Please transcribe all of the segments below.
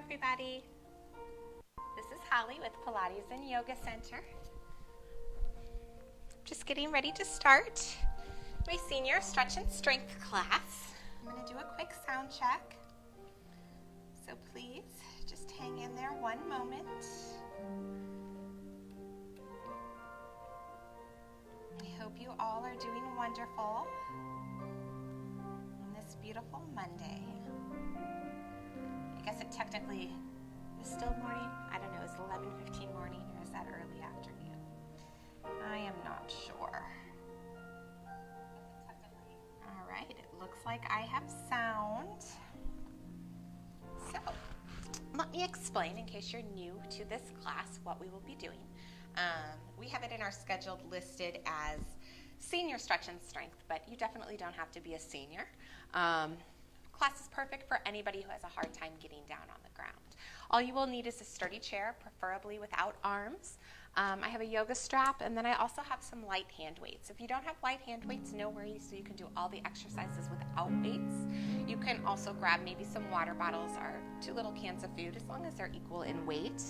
everybody. This is Holly with Pilates and Yoga Center. Just getting ready to start my senior stretch and strength class. I'm going to do a quick sound check. So please just hang in there one moment. I hope you all are doing wonderful on this beautiful Monday. I guess it technically is still morning. I don't know, is it 11:15 morning or is that early afternoon? I am not sure. All right, it looks like I have sound. So, let me explain in case you're new to this class what we will be doing. We have it in our schedule listed as senior stretch and strength, but you definitely don't have to be a senior. Class is perfect for anybody who has a hard time getting down on the ground. All you will need is a sturdy chair, preferably without arms. I have a yoga strap, and then I also have some light hand weights. If you don't have light hand weights, no worries. So you can do all the exercises without weights. You can also grab maybe some water bottles or 2 little cans of food, as long as they're equal in weight.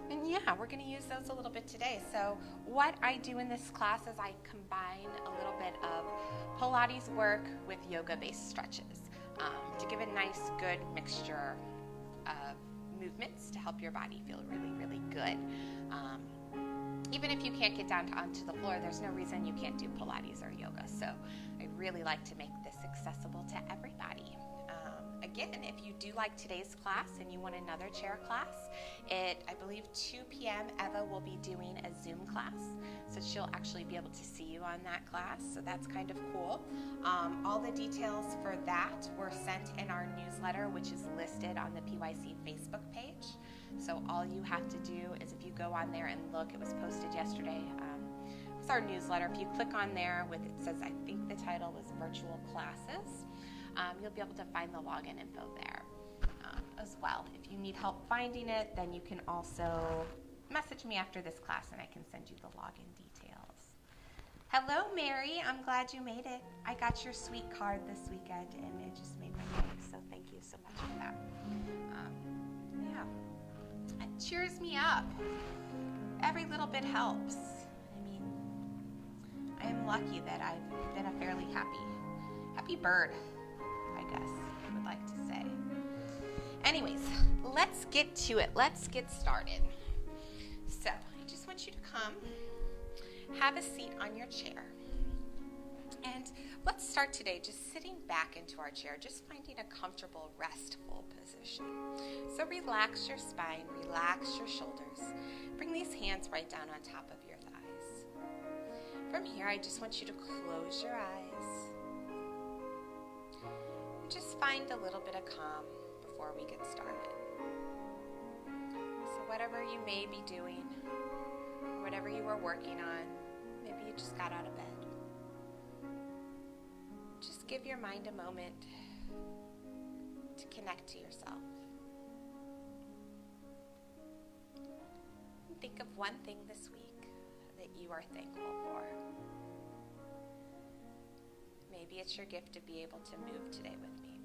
And yeah, we're going to use those a little bit today. So what I do in this class is I combine a little bit of Pilates work with yoga-based stretches to give a nice, good mixture of movements to help your body feel really, really good. Even if you can't get down onto the floor, there's no reason you can't do Pilates or yoga. So I really like to make this accessible to everybody. Again, if you do like today's class and you want another chair class, I believe 2 p.m. Eva will be doing a Zoom class, so she'll actually be able to see you on that class, so that's kind of cool. All the details for that were sent in our newsletter, which is listed on the PYC Facebook page. So all you have to do is if you go on there and look, it was posted yesterday. It's our newsletter. If you click on there, it says, I think the title was Virtual Classes. You'll be able to find the login info there as well. If you need help finding it, then you can also message me after this class and I can send you the login details. Hello, Mary. I'm glad you made it. I got your sweet card this weekend and it just made my day, so thank you so much for that. Yeah, it cheers me up. Every little bit helps. I mean, I am lucky that I've been a fairly happy bird, I guess I would like to say. Anyways, let's get to it. Let's get started. So, I just want you to come, have a seat on your chair. And let's start today just sitting back into our chair, just finding a comfortable, restful position. So relax your spine, relax your shoulders. Bring these hands right down on top of your thighs. From here, I just want you to close your eyes. Just find a little bit of calm before we get started. So whatever you may be doing, whatever you are working on, maybe you just got out of bed. Just give your mind a moment to connect to yourself. And think of one thing this week that you are thankful for. Maybe it's your gift to be able to move today with me.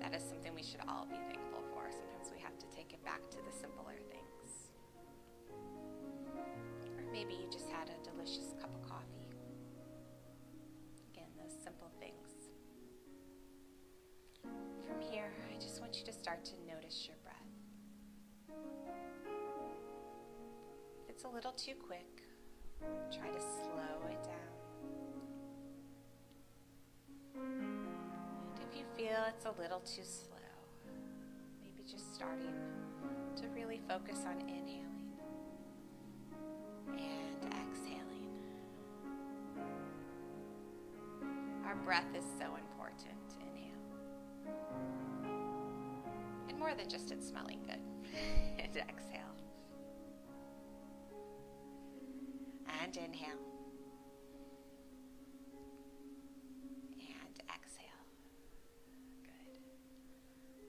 That is something we should all be thankful for. Sometimes we have to take it back to the simpler things. Or maybe you just had a delicious cup of coffee. Again, those simple things. From here, I just want you to start to notice your breath. If it's a little too quick, try to slow it down. If you feel it's a little too slow, maybe just starting to really focus on inhaling and exhaling. Our breath is so important. Inhale. And more than just it smelling good. And exhale. And inhale.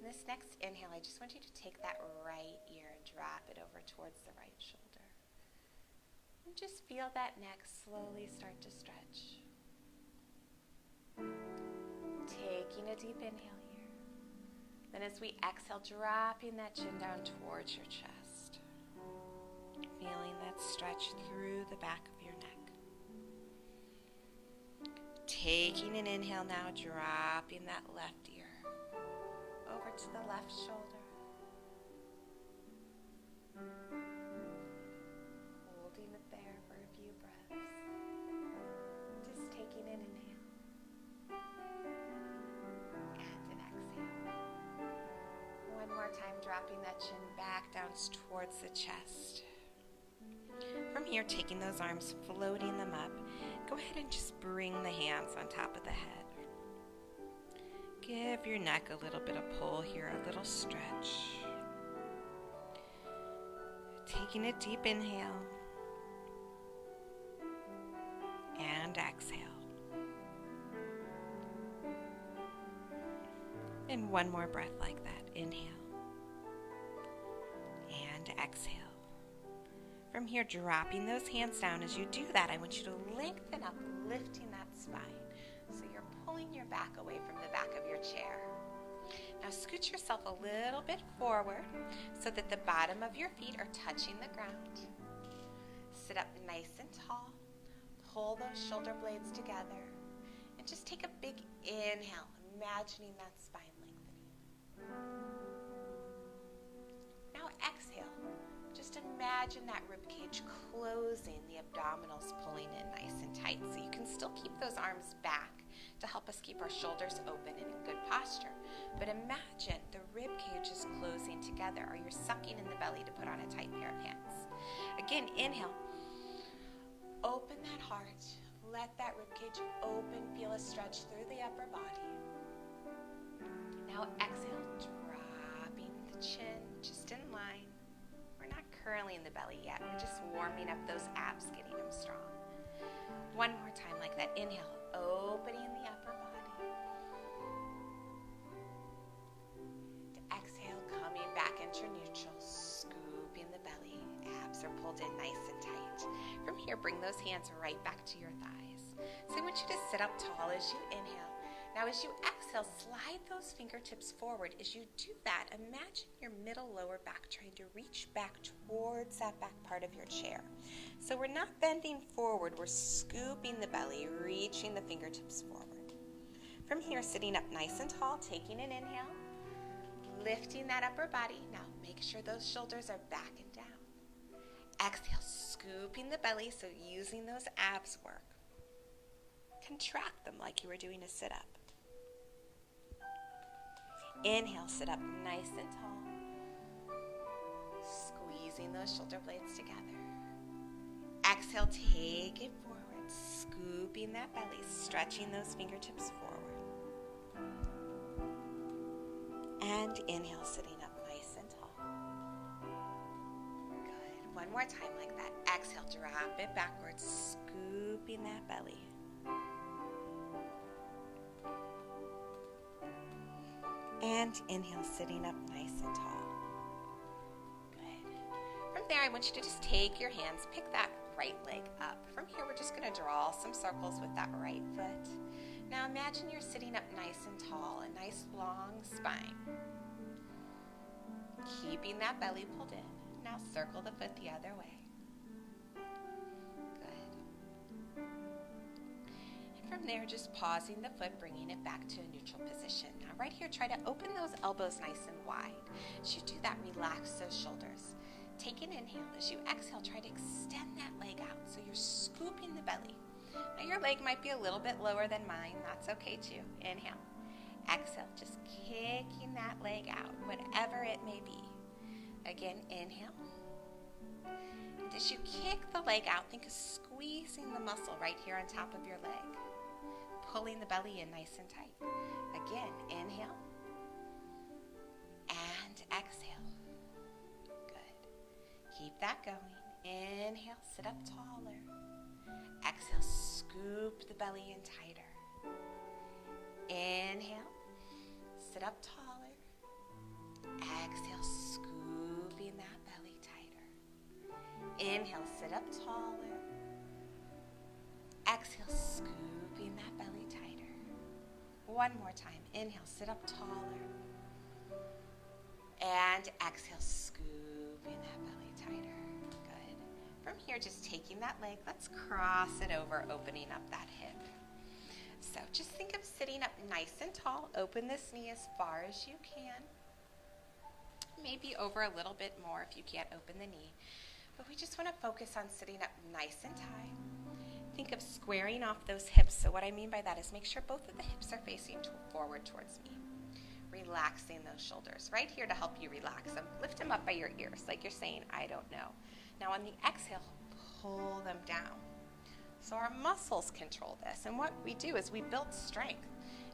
This next inhale, I just want you to take that right ear and drop it over towards the right shoulder. And just feel that neck slowly start to stretch. Taking a deep inhale here. Then as we exhale, dropping that chin down towards your chest. Feeling that stretch through the back of your neck. Taking an inhale now, dropping that left ear over to the left shoulder. Holding it there for a few breaths. Just taking an inhale and an exhale. One more time, dropping that chin back down towards the chest. From here, taking those arms, floating them up. Go ahead and just bring the hands on top of the head. Give your neck a little bit of pull here, a little stretch. Taking a deep inhale and exhale. And one more breath like that. Inhale and exhale. From here, dropping those hands down. As you do that, I want you to lengthen up, lifting that spine. So you're pulling your back away from the back of your chair. Now scoot yourself a little bit forward so that the bottom of your feet are touching the ground. Sit up nice and tall. Pull those shoulder blades together. And just take a big inhale, imagining that spine lengthening. Now exhale. Just imagine that rib cage closing, the abdominals pulling in nice and tight so you can still keep those arms back to help us keep our shoulders open and in good posture. But imagine the rib cage is closing together, or you're sucking in the belly to put on a tight pair of pants. Again, inhale. Open that heart. Let that rib cage open. Feel a stretch through the upper body. Now exhale, dropping the chin just in line. We're not curling the belly yet. We're just warming up those abs, getting them strong. One more time like that. Inhale, opening the upper body. And exhale, coming back into neutral, scooping the belly. Abs are pulled in nice and tight. From here, bring those hands right back to your thighs. So I want you to sit up tall as you inhale. Now as you exhale, slide those fingertips forward. As you do that, imagine your middle lower back trying to reach back towards that back part of your chair. So we're not bending forward, we're scooping the belly, reaching the fingertips forward. From here, sitting up nice and tall, taking an inhale, lifting that upper body. Now make sure those shoulders are back and down. Exhale, scooping the belly, so using those abs work. Contract them like you were doing a sit-up. Inhale, sit up nice and tall. Squeezing those shoulder blades together. Exhale, take it forward, scooping that belly, stretching those fingertips forward. And inhale, sitting up nice and tall. Good. One more time like that. Exhale, drop it backwards, scooping that belly. And inhale, sitting up nice and tall. Good. From there, I want you to just take your hands, pick that right leg up. From here, we're just going to draw some circles with that right foot. Now imagine you're sitting up nice and tall, a nice long spine. Keeping that belly pulled in. Now circle the foot the other way. From there, just pausing the foot, bringing it back to a neutral position. Now right here, try to open those elbows nice and wide. As you do that, relax those shoulders. Take an inhale. As you exhale, try to extend that leg out so you're scooping the belly. Now your leg might be a little bit lower than mine. That's okay too. Inhale. Exhale, just kicking that leg out, whatever it may be. Again, inhale. And as you kick the leg out, think of squeezing the muscle right here on top of your leg. Pulling the belly in nice and tight. Again, inhale and exhale. Good. Keep that going. Inhale, sit up taller. Exhale, scoop the belly in tighter. Inhale, sit up taller. Exhale, scooping that belly tighter. Inhale, sit up taller. Exhale, scooping that belly tighter. One more time. Inhale, sit up taller. And exhale, scooping that belly tighter. Good. From here, just taking that leg, let's cross it over, opening up that hip. So just think of sitting up nice and tall. Open this knee as far as you can. Maybe over a little bit more if you can't open the knee. But we just want to focus on sitting up nice and high. Think of squaring off those hips. So what I mean by that is make sure both of the hips are facing forward towards me. Relaxing those shoulders. Right here to help you relax them. Lift them up by your ears like you're saying, I don't know. Now on the exhale, pull them down. So our muscles control this. And what we do is we build strength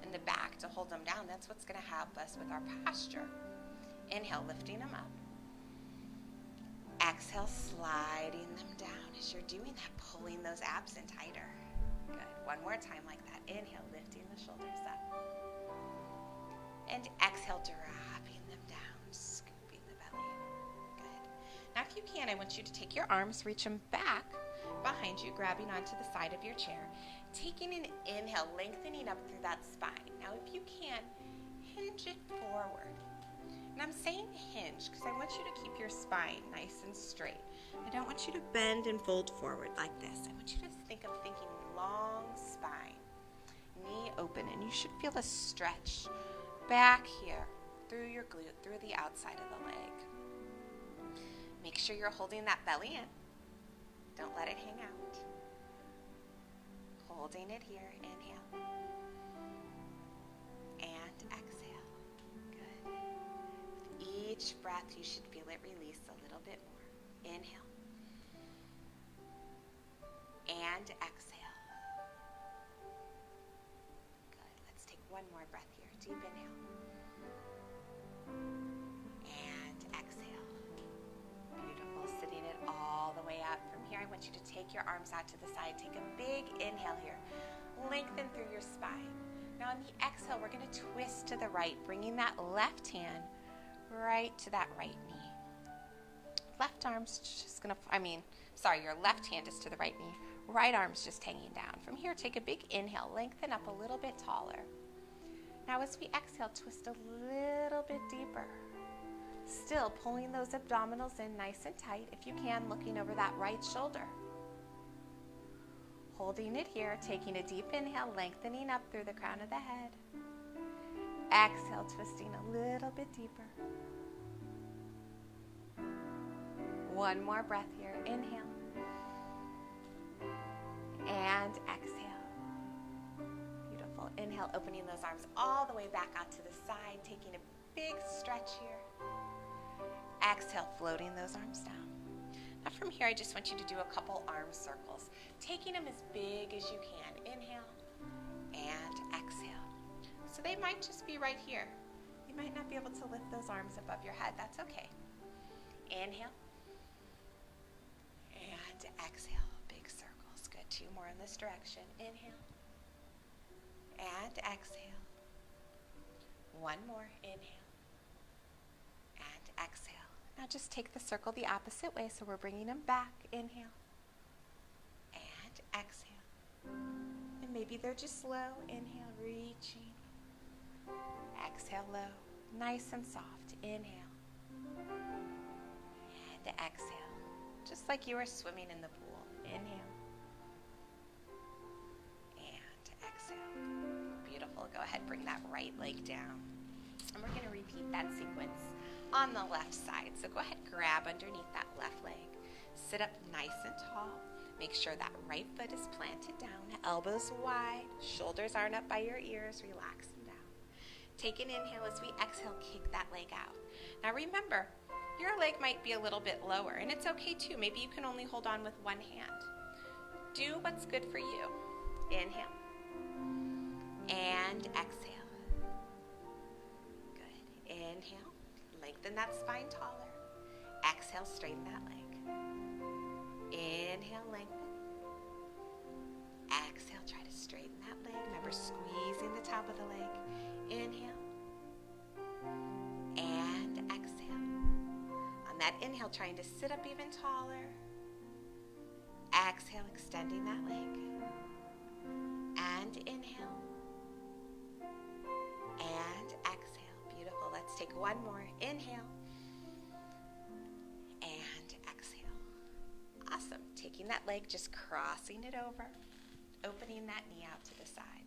in the back to hold them down. That's what's going to help us with our posture. Inhale, lifting them up. Exhale, sliding them down as you're doing that, pulling those abs in tighter. Good. One more time like that. Inhale, lifting the shoulders up. And exhale, dropping them down, scooping the belly in. Good. Now if you can, I want you to take your arms, reach them back behind you, grabbing onto the side of your chair. Taking an inhale, lengthening up through that spine. Now if you can, hinge it forward. And I'm saying hinge because I want you to keep your spine nice and straight. I don't want you to bend and fold forward like this. I want you to think of thinking long spine, knee open, and you should feel a stretch back here through your glute, through the outside of the leg. Make sure you're holding that belly in. Don't let it hang out. Holding it here, inhale. And exhale. Good. With each breath, you should feel it release a little bit more. Inhale. And exhale. Good. Let's take one more breath here. Deep inhale. And exhale. Beautiful. Sitting it all the way up. From here, I want you to take your arms out to the side. Take a big inhale here. Lengthen through your spine. Now on the exhale, we're going to twist to the right, bringing that left hand right to that right knee. Left arm's just going to, your left hand is to the right knee. Right arm's just hanging down. From here, take a big inhale. Lengthen up a little bit taller. Now as we exhale, twist a little bit deeper. Still pulling those abdominals in nice and tight. If you can, looking over that right shoulder. Holding it here, taking a deep inhale, lengthening up through the crown of the head. Exhale, twisting a little bit deeper. One more breath here. Inhale. And exhale. Beautiful. Inhale, opening those arms all the way back out to the side, taking a big stretch here. Exhale, floating those arms down. Now from here, I just want you to do a couple arm circles, taking them as big as you can. Inhale and exhale. So they might just be right here. You might not be able to lift those arms above your head. That's okay. Inhale and exhale. Big circles. Good. Two more in this direction. Inhale and exhale. One more. Inhale and exhale. Now just take the circle the opposite way, so we're bringing them back. Inhale and exhale. And maybe they're just low. Inhale, reaching. Exhale, low. Nice and soft. Inhale and exhale. Just like you were swimming in the pool. Inhale and exhale. Beautiful. Go ahead, bring that right leg down. And we're going to repeat that sequence on the left side. So go ahead, grab underneath that left leg. Sit up nice and tall. Make sure that right foot is planted down. Elbows wide. Shoulders aren't up by your ears. Relax them down. Take an inhale as we exhale. Kick that leg out. Now remember, your leg might be a little bit lower, and it's okay too. Maybe you can only hold on with one hand. Do what's good for you. Inhale and exhale. Good. Inhale. Lengthen that spine taller. Exhale, straighten that leg. Inhale, lengthen. Exhale, try to straighten that leg. Remember, squeezing the top of the leg. Inhale. And exhale. On that inhale, trying to sit up even taller. Exhale, extending that leg. And inhale. And exhale. Beautiful. Let's take one more. Inhale. that leg, just crossing it over, opening that knee out to the side.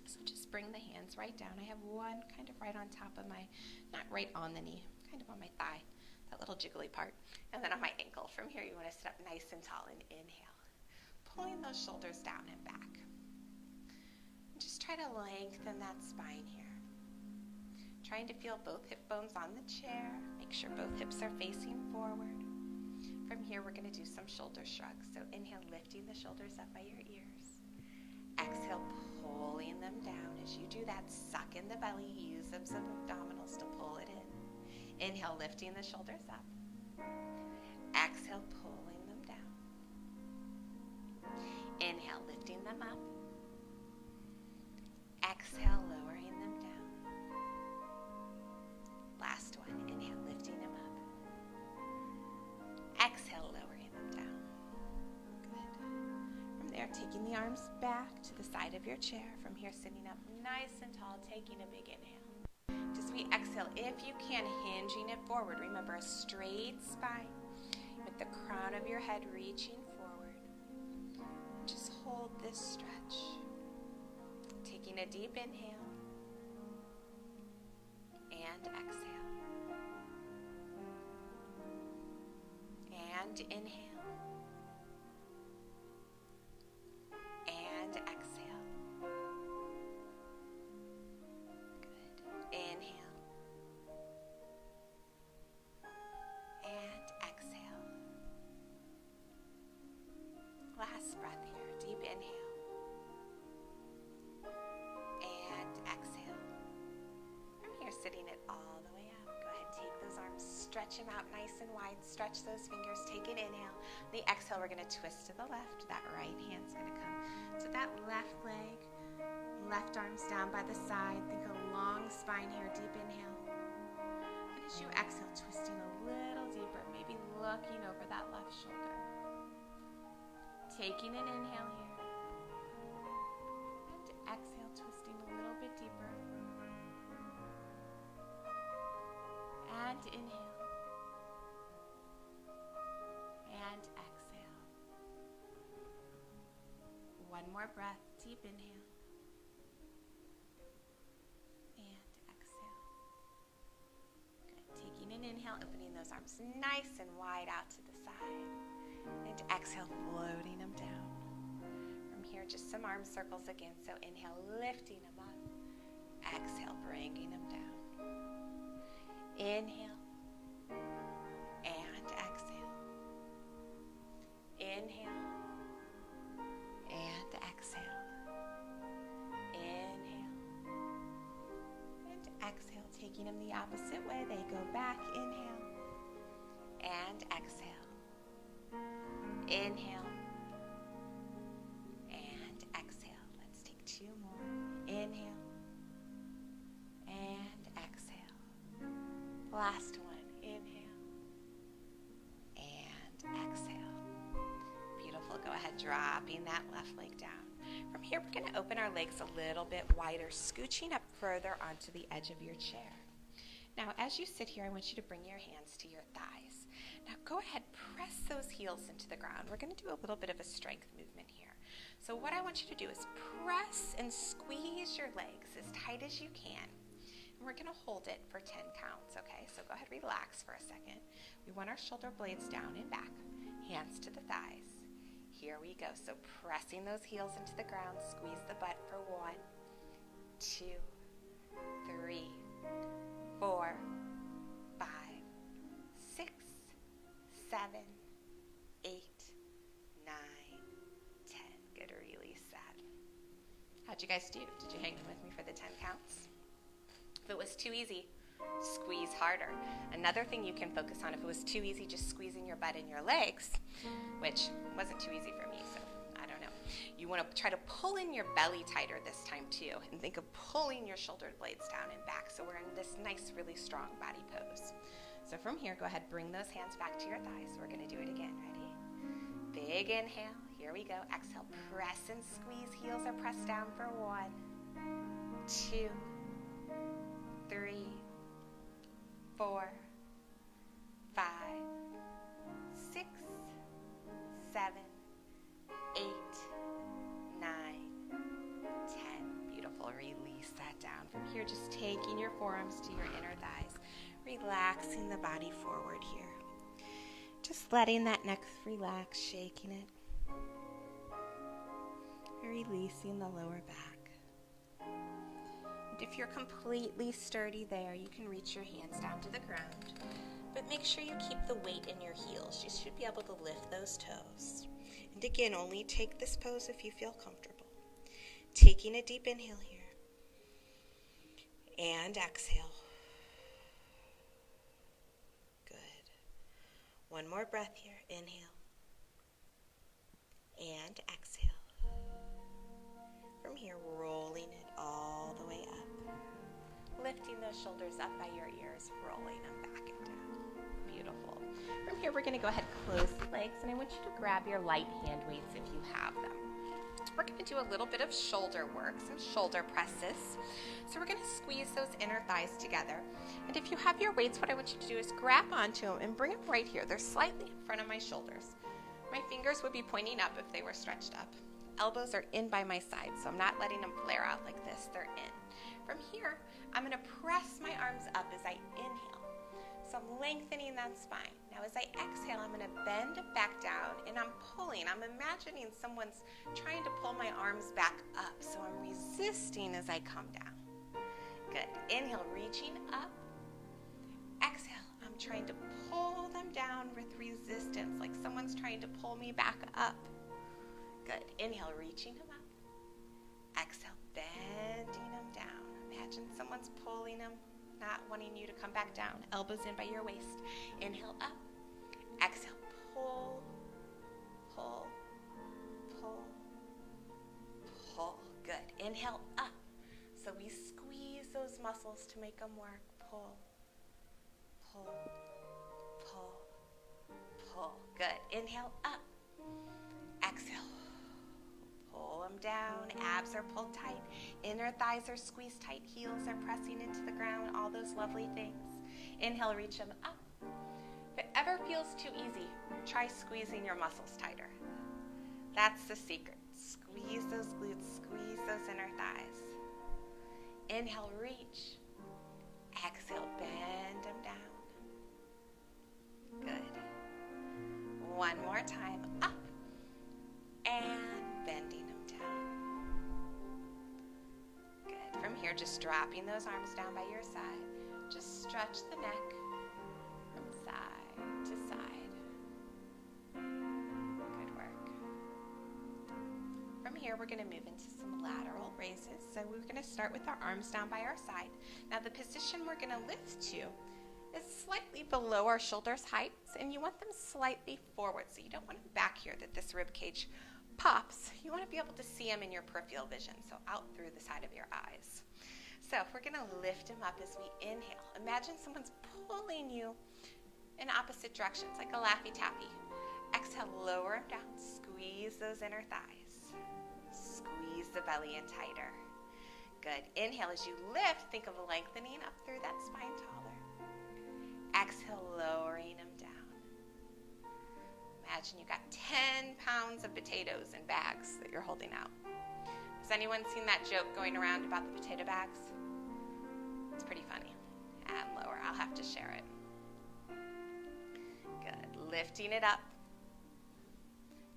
So just bring the hands right down. I have one kind of right on top of my, not right on the knee, kind of on my thigh, that little jiggly part. And then on my ankle. From here, you want to sit up nice and tall and inhale. Pulling those shoulders down and back. And just try to lengthen that spine here. Trying to feel both hip bones on the chair. Make sure both hips are facing forward. From here, we're going to do some shoulder shrugs. So inhale, lifting the shoulders up by your ears. Exhale, pulling them down. As you do that, suck in the belly. Use those abdominals to pull it in. Inhale, lifting the shoulders up. Exhale, pulling them down. Inhale, lifting them up. Exhale, lowering them down. Last one. Inhale, lifting them up. Exhale, lowering them down. Good. From there, taking the arms back to the side of your chair. From here, sitting up nice and tall, taking a big inhale. Just we exhale, if you can, hinging it forward. Remember, a straight spine with the crown of your head reaching forward. Just hold this stretch. Taking a deep inhale and exhale. And inhale. And exhale. Good. Inhale. And exhale. Last breath here. Deep inhale. And exhale. From here, sitting it all the way up. Go ahead, take those arms, stretch them out nice and wide. Stretch those fingers. Take an inhale. The exhale, we're going to twist to the left. That right hand's going to come to that left leg. Left arm's down by the side. Think a long spine here. Deep inhale. And as you exhale, twisting a little deeper. Maybe looking over that left shoulder. Taking an inhale here. And exhale, twisting a little bit deeper. And inhale. And exhale. One more breath. Deep inhale. And exhale. Good. Taking an inhale, opening those arms nice and wide out to the side. And exhale, floating them down. From here, just some arm circles again. So inhale, lifting them up. Exhale, bringing them down. Inhale. And exhale. Inhale. And exhale. Inhale. And exhale. Taking them the opposite way. They go back. Inhale. And exhale. Inhale. And exhale. Let's take two more. Inhale. And exhale. Last one. Inhale. And exhale. Beautiful. Go ahead, dropping that left leg down. From here, we're going to open our legs a little bit wider, scooching up further onto the edge of your chair. Now, as you sit here, I want you to bring your hands to your thighs. Now, go ahead, press those heels into the ground. We're going to do a little bit of a strength movement here. So what I want you to do is press and squeeze your legs as tight as you can. And we're going to hold it for 10 counts, okay? So go ahead, relax for a second. We want our shoulder blades down and back, hands to the thighs. Here we go. So pressing those heels into the ground, squeeze the butt for 1, 2, 3, 4, 5, 6, 7, 8, 9, 10. Good, release that. How'd you guys do? Did you hang with me for the 10 counts? If it was too easy, squeeze harder. Another thing you can focus on, if it was too easy just squeezing your butt and your legs, which wasn't too easy for me, so I don't know. You want to try to pull in your belly tighter this time too, and think of pulling your shoulder blades down and back so we're in this nice, really strong body pose. So from here, go ahead, bring those hands back to your thighs. We're going to do it again. Ready? Big inhale. Here we go. Exhale, press and squeeze. Heels are pressed down for 1, 2, 3, 4, 5, 6, 7, Beautiful. Release that down. From here, just taking your forearms to your inner thighs, relaxing the body forward here. Just letting that neck relax, shaking it. Releasing the lower back. And if you're completely sturdy there, you can reach your hands down to the ground. But make sure you keep the weight in your heels. You should be able to lift those toes. And again, only take this pose if you feel comfortable. Taking a deep inhale here. And exhale. Good. One more breath here. Inhale. And exhale. From here, rolling it all the way up. Lifting those shoulders up by your ears, rolling them back and down. Beautiful. From here, we're going to go ahead and close the legs, and I want you to grab your light hand weights if you have them. We're going to do a little bit of shoulder work, some shoulder presses. So we're going to squeeze those inner thighs together. And if you have your weights, what I want you to do is grab onto them and bring them right here. They're slightly in front of my shoulders. My fingers would be pointing up if they were stretched up. Elbows are in by my side, so I'm not letting them flare out like this. They're in. From here, I'm going to press my arms up as I inhale. So I'm lengthening that spine. Now as I exhale, I'm going to bend back down, and I'm pulling. I'm imagining someone's trying to pull my arms back up, so I'm resisting as I come down. Good. Inhale, reaching up. Exhale, I'm trying to pull them down with resistance, like someone's trying to pull me back up. Good. Inhale, reaching them up. Exhale, bending them down. Imagine someone's pulling them, not wanting you to come back down. Elbows in by your waist. Inhale, up. Exhale, pull, pull, pull, pull. Good. Inhale, up. So we squeeze those muscles to make them work. Pull, pull, pull, pull. Good. Inhale, up. Exhale. Pull them down. Abs are pulled tight. Inner thighs are squeezed tight. Heels are pressing into the ground. All those lovely things. Inhale, reach them up. If it ever feels too easy, try squeezing your muscles tighter. That's the secret. Squeeze those glutes. Squeeze those inner thighs. Inhale, reach. Exhale, bend them down. Good. One more time. Up. And bending them down. Good. From here, just dropping those arms down by your side. Just stretch the neck from side to side. Good work. From here, we're going to move into some lateral raises. So we're going to start with our arms down by our side. Now the position we're going to lift to is slightly below our shoulders heights, and you want them slightly forward. So you don't want them back here that this rib cage pops. You want to be able to see them in your peripheral vision, so out through the side of your eyes. So if we're going to lift them up as we inhale, imagine someone's pulling you in opposite directions, like a Laffy Taffy. Exhale, lower them down, squeeze those inner thighs. Squeeze the belly in tighter. Good. Inhale, as you lift, think of lengthening up through that spine taller. Exhale, lowering them down. Imagine you got 10 pounds of potatoes in bags that you're holding out. Has anyone seen that joke going around about the potato bags? It's pretty funny. And lower. I'll have to share it. Good. Lifting it up.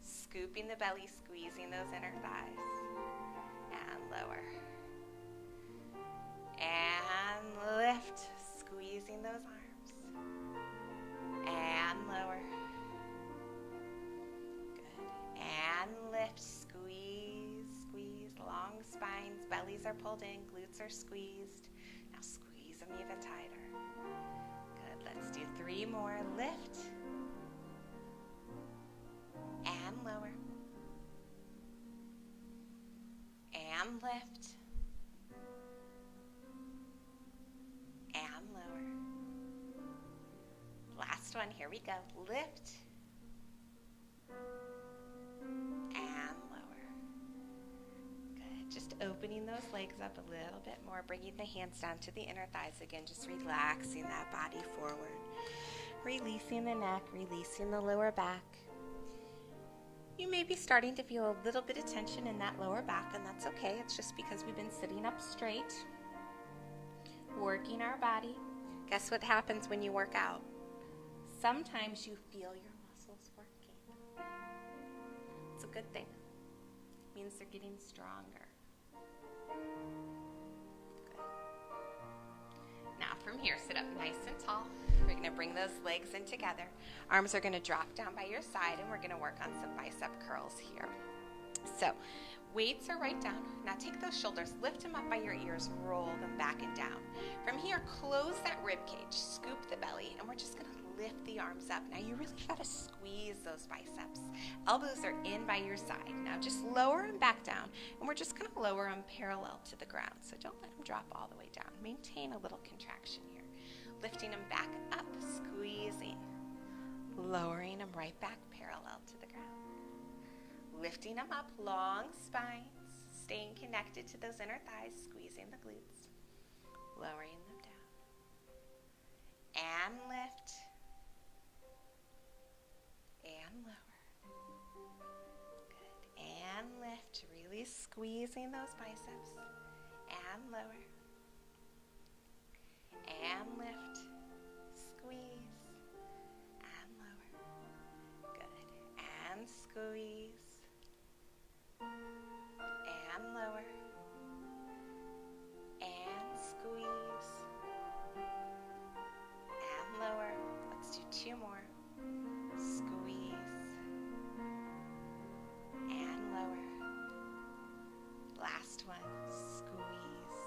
Scooping the belly, squeezing those inner thighs. And lower. And lift. Squeezing those arms. And lower. And lift, squeeze, squeeze, long spines, bellies are pulled in, glutes are squeezed. Now squeeze them even tighter. Good, let's do 3 more. Lift and lower. And lift and lower. Last one, here we go. Lift and lower. Good. Just opening those legs up a little bit more, bringing the hands down to the inner thighs again, just relaxing that body forward. Releasing the neck, releasing the lower back. You may be starting to feel a little bit of tension in that lower back, and that's okay. It's just because we've been sitting up straight, working our body. Guess what happens when you work out? Sometimes you feel your muscles working. It's a good thing. It means they're getting stronger. Good. Now from here, sit up nice and tall. We're going to bring those legs in together. Arms are going to drop down by your side, and we're going to work on some bicep curls here. So weights are right down. Now take those shoulders, lift them up by your ears, roll them back and down. From here, close that rib cage, scoop the belly, and we're just going to lift the arms up. Now you really got to squeeze those biceps. Elbows are in by your side. Now just lower them back down, and we're just going to lower them parallel to the ground. So don't let them drop all the way down. Maintain a little contraction here. Lifting them back up, squeezing, lowering them right back parallel to the ground. Lifting them up, long spines, staying connected to those inner thighs, squeezing the glutes, lowering them down. And lift, and lower. Good. And lift, really squeezing those biceps, and lower. And lift, squeeze, and lower. Good. And squeeze, and lower, and squeeze, and lower. Let's do two more. Squeeze, and lower. Last one. Squeeze,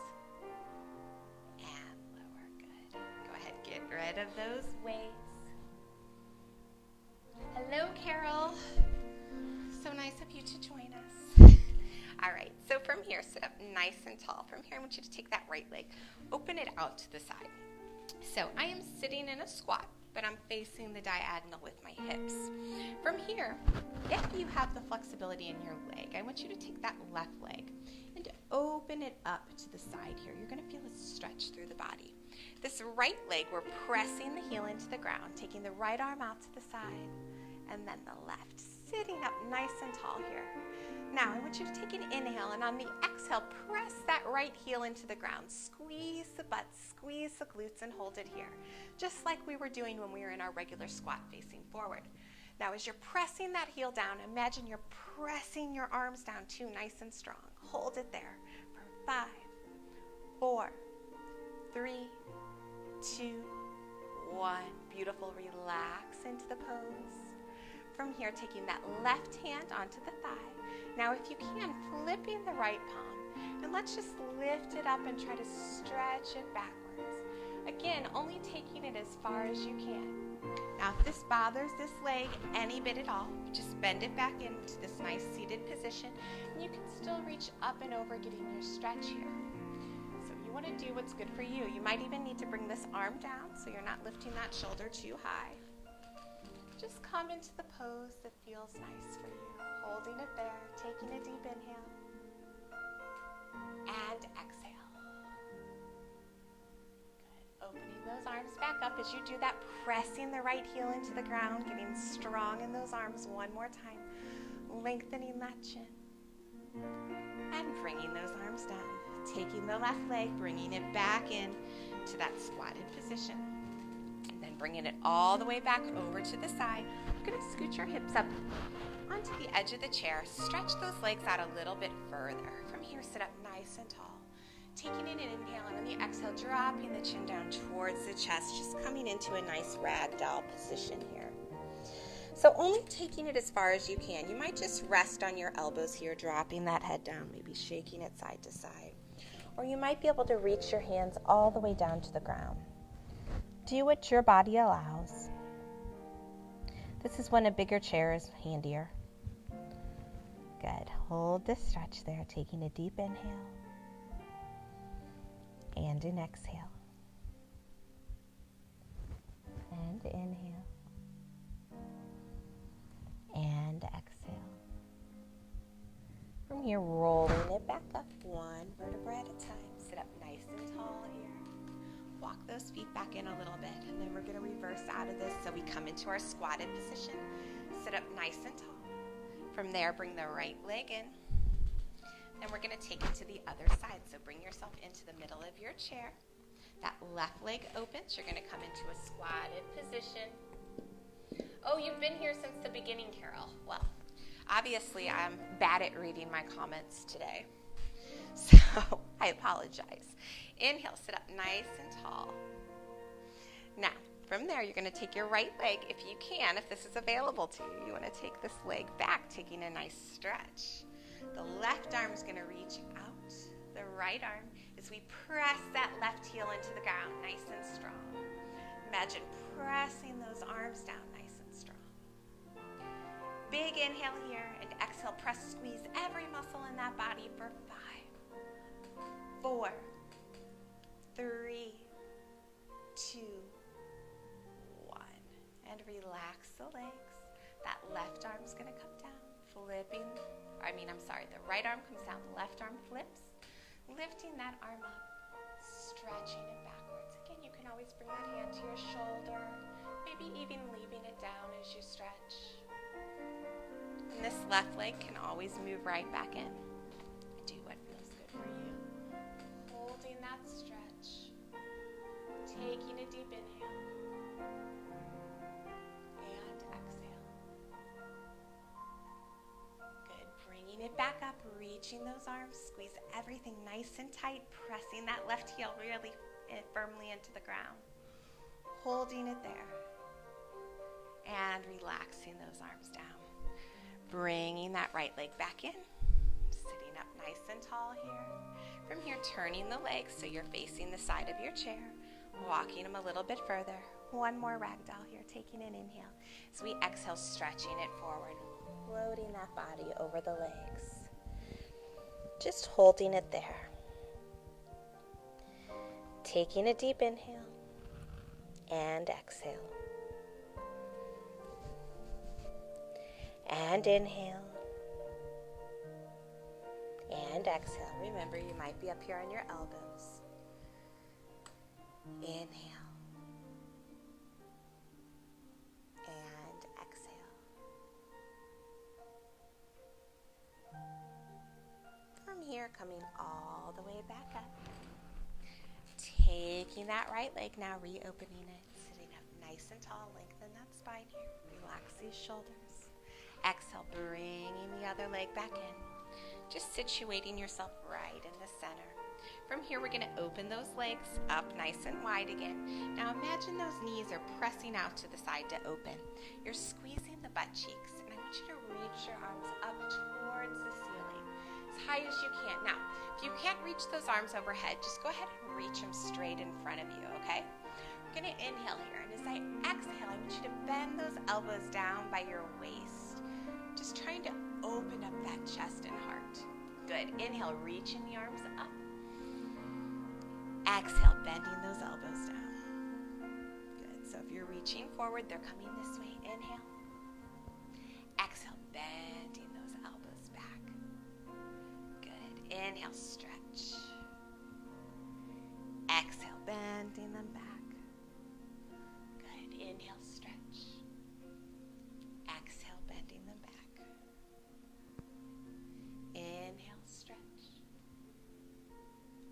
and lower. Good. Go ahead, get rid of those weights. Hello, Carol. So nice of you to join us. All right, so from here, sit up nice and tall. From here, I want you to take that right leg, open it out to the side. So I am sitting in a squat, but I'm facing the diagonal with my hips. From here, if you have the flexibility in your leg, I want you to take that left leg and open it up to the side here. You're going to feel a stretch through the body. This right leg, we're pressing the heel into the ground, taking the right arm out to the side, and then the left, sitting up nice and tall here. Now, I want you to take an inhale, and on the exhale, press that right heel into the ground. Squeeze the butt, squeeze the glutes, and hold it here, just like we were doing when we were in our regular squat facing forward. Now, as you're pressing that heel down, imagine you're pressing your arms down too, nice and strong. Hold it there for 5, 4, 3, 2, 1. Beautiful. Relax into the pose. From here, taking that left hand onto the thigh. Now, if you can, flipping the right palm, and let's just lift it up and try to stretch it backwards. Again, only taking it as far as you can. Now, if this bothers this leg any bit at all, just bend it back into this nice seated position, and you can still reach up and over, getting your stretch here. So you want to do what's good for you. You might even need to bring this arm down so you're not lifting that shoulder too high. Just come into the pose that feels nice for you. Holding it there, taking a deep inhale, and exhale. Good. Opening those arms back up as you do that, pressing the right heel into the ground, getting strong in those arms one more time, lengthening that chin, and bringing those arms down. Taking the left leg, bringing it back in to that squatted position. Bringing it all the way back over to the side. You're going to scoot your hips up onto the edge of the chair. Stretch those legs out a little bit further. From here, sit up nice and tall. Taking an inhale, and on the exhale, dropping the chin down towards the chest, just coming into a nice ragdoll position here. So only taking it as far as you can. You might just rest on your elbows here, dropping that head down, maybe shaking it side to side. Or you might be able to reach your hands all the way down to the ground. Do what your body allows. This is when a bigger chair is handier. Good. Hold the stretch there, taking a deep inhale and an exhale. And inhale and exhale. From here, rolling it back up one vertebra at a time. Sit up nice and tall here. Walk those feet back in a little bit, and then we're going to reverse out of this so we come into our squatted position. Sit up nice and tall. From there, bring the right leg in. Then we're going to take it to the other side. So bring yourself into the middle of your chair. That left leg opens. You're going to come into a squatted position. Oh, you've been here since the beginning, Carol. Well, obviously I'm bad at reading my comments today. So I apologize. Inhale, sit up nice and tall. Now, from there, you're going to take your right leg, if you can, if this is available to you. You want to take this leg back, taking a nice stretch. The left arm is going to reach out. The right arm, as we press that left heel into the ground, nice and strong. Imagine pressing those arms down nice and strong. Big inhale here, and exhale, press, squeeze every muscle in that body for 5, 4, 3, 2, 1. And relax the legs. That left arm's going to come down, the right arm comes down, the left arm flips, lifting that arm up, stretching it backwards. Again, you can always bring that hand to your shoulder, maybe even leaving it down as you stretch. And this left leg can always move right back in. Do what feels good for you. Holding that stretch. Taking a deep inhale. And exhale. Good. Bringing it back up. Reaching those arms. Squeeze everything nice and tight. Pressing that left heel really firmly into the ground. Holding it there. And relaxing those arms down. Bringing that right leg back in, sitting up nice and tall here. From here, turning the legs so you're facing the side of your chair, walking them a little bit further. One more ragdoll here, taking an inhale. As we exhale, stretching it forward, floating that body over the legs. Just holding it there. Taking a deep inhale and exhale. And inhale. And exhale. Remember, you might be up here on your elbows. Inhale. And exhale. From here, coming all the way back up. Taking that right leg, now reopening it. Sitting up nice and tall. Lengthen that spine here. Relax these shoulders. Exhale, bringing the other leg back in. Just situating yourself right in the center. From here, we're going to open those legs up nice and wide again. Now imagine those knees are pressing out to the side to open. You're squeezing the butt cheeks, and I want you to reach your arms up towards the ceiling, as high as you can. Now, if you can't reach those arms overhead, just go ahead and reach them straight in front of you, okay? We're going to inhale here, and as I exhale, I want you to bend those elbows down by your waist. Just trying to open up that chest and heart. Good. Inhale, reaching the arms up. Exhale, bending those elbows down. Good. So if you're reaching forward, they're coming this way. Inhale. Exhale, bending those elbows back. Good. Inhale, stretch. Exhale, bending them back. Good. Inhale, stretch. Exhale, bending them back. Inhale, stretch.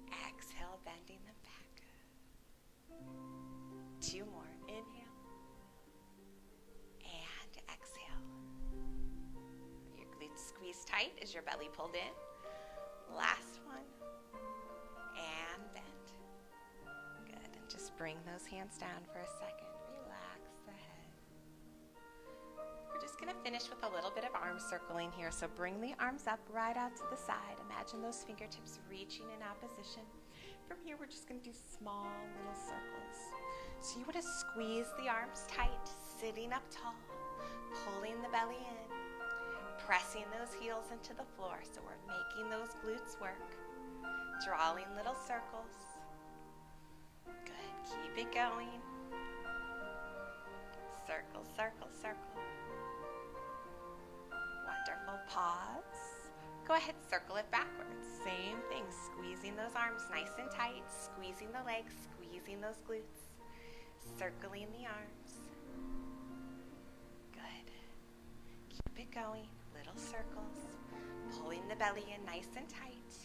Exhale, bending them back. 2 more. Inhale. And exhale. Your glutes squeeze tight as your belly pulled in. Last one. And bend. Good. And just bring those hands down for a second. Relax the head. We're just going to finish with a little bit of arm circling here. So bring the arms up right out to the side. Imagine those fingertips reaching in opposition. From here, we're just going to do small little circles. So you want to squeeze the arms tight, sitting up tall, pulling the belly in, pressing those heels into the floor. So we're making those glutes work, drawing little circles. Good. Keep it going. Circle, circle, circle. Wonderful. Pause. Go ahead, circle it backwards. Same thing, squeezing those arms nice and tight, squeezing the legs, squeezing those glutes, circling the arms. Good. Keep it going. little circles, pulling the belly in nice and tight.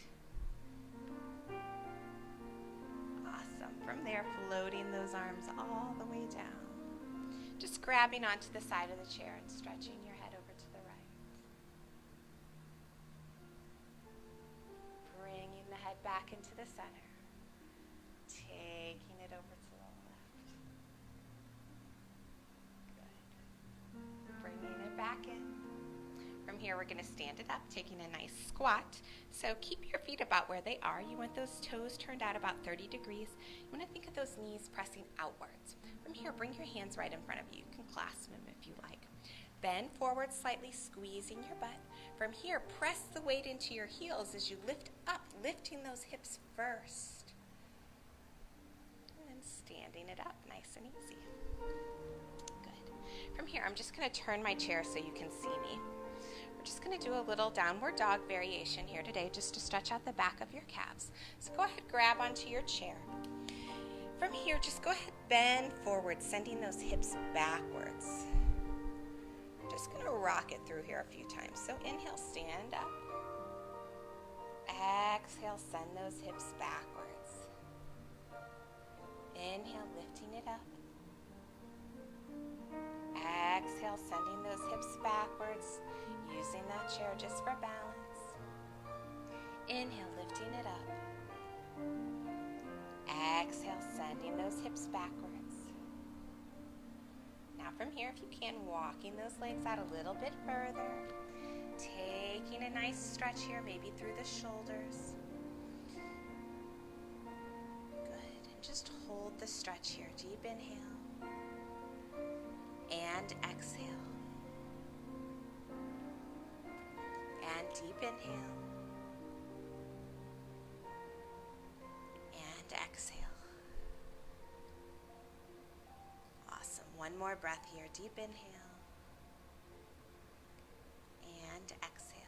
Awesome. From there, floating those arms all the way down. Just grabbing onto the side of the chair and stretching your head over to the right. Bringing the head back into the center. Taking it over to the left. Good. Bringing it back in. From here, we're going to stand it up, taking a nice squat. So keep your feet about where they are. You want those toes turned out about 30 degrees. You want to think of those knees pressing outwards. From here, bring your hands right in front of you. You can clasp them if you like. Bend forward slightly, squeezing your butt. From here, press the weight into your heels as you lift up, lifting those hips first. And then standing it up, nice and easy. Good. From here, I'm just going to turn my chair so you can see me. We're just going to do a little downward dog variation here today just to stretch out the back of your calves. So go ahead, grab onto your chair. From here, just go ahead, bend forward, sending those hips backwards. I'm just going to rock it through here a few times. So inhale, stand up. Exhale, send those hips backwards. Inhale, lifting it up. Exhale, sending those hips backwards, using that chair just for balance. Inhale, lifting it up. Exhale, sending those hips backwards. Now from here, if you can, walking those legs out a little bit further. Taking a nice stretch here, maybe through the shoulders. Good. And just hold the stretch here. Deep inhale. And exhale. And deep inhale. And exhale. Awesome. One more breath here. Deep inhale. And exhale.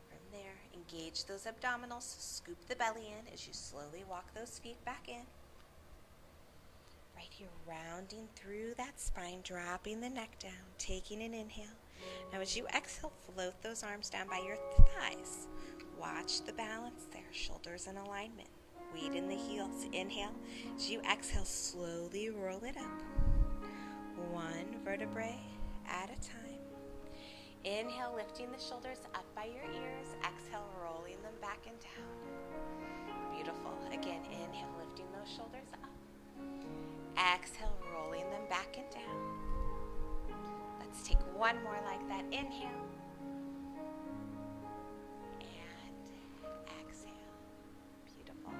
From there, engage those abdominals. Scoop the belly in as you slowly walk those feet back in. Right here, rounding through that spine, dropping the neck down, taking an inhale. Now as you exhale, float those arms down by your thighs. Watch the balance there, shoulders in alignment. Weight in the heels. Inhale. As you exhale, slowly roll it up. One vertebrae at a time. Inhale, lifting the shoulders up by your ears. Exhale, rolling them back and down. Beautiful. Again, inhale, lifting those shoulders up. Exhale, rolling them back and down. Let's take one more like that. Inhale. And exhale. Beautiful.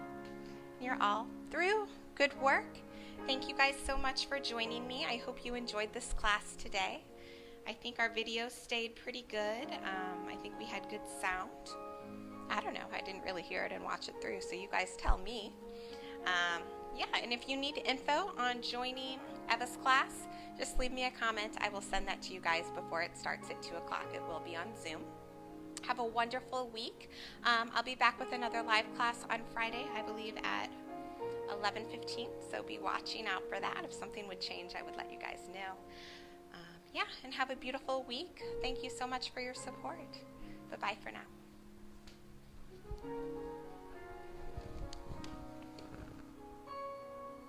You're all through. Good work. Thank you guys so much for joining me. I hope you enjoyed this class today. I think our video stayed pretty good. I think we had good sound. I don't know. I didn't really hear it and watch it through, so you guys tell me. Yeah, and if you need info on joining Eva's class, just leave me a comment. I will send that to you guys before it starts at 2 o'clock. It will be on Zoom. Have a wonderful week. I'll be back with another live class on Friday, I believe at 11:15, so be watching out for that. If something would change, I would let you guys know. Yeah, and have a beautiful week. Thank you so much for your support. Bye-bye for now.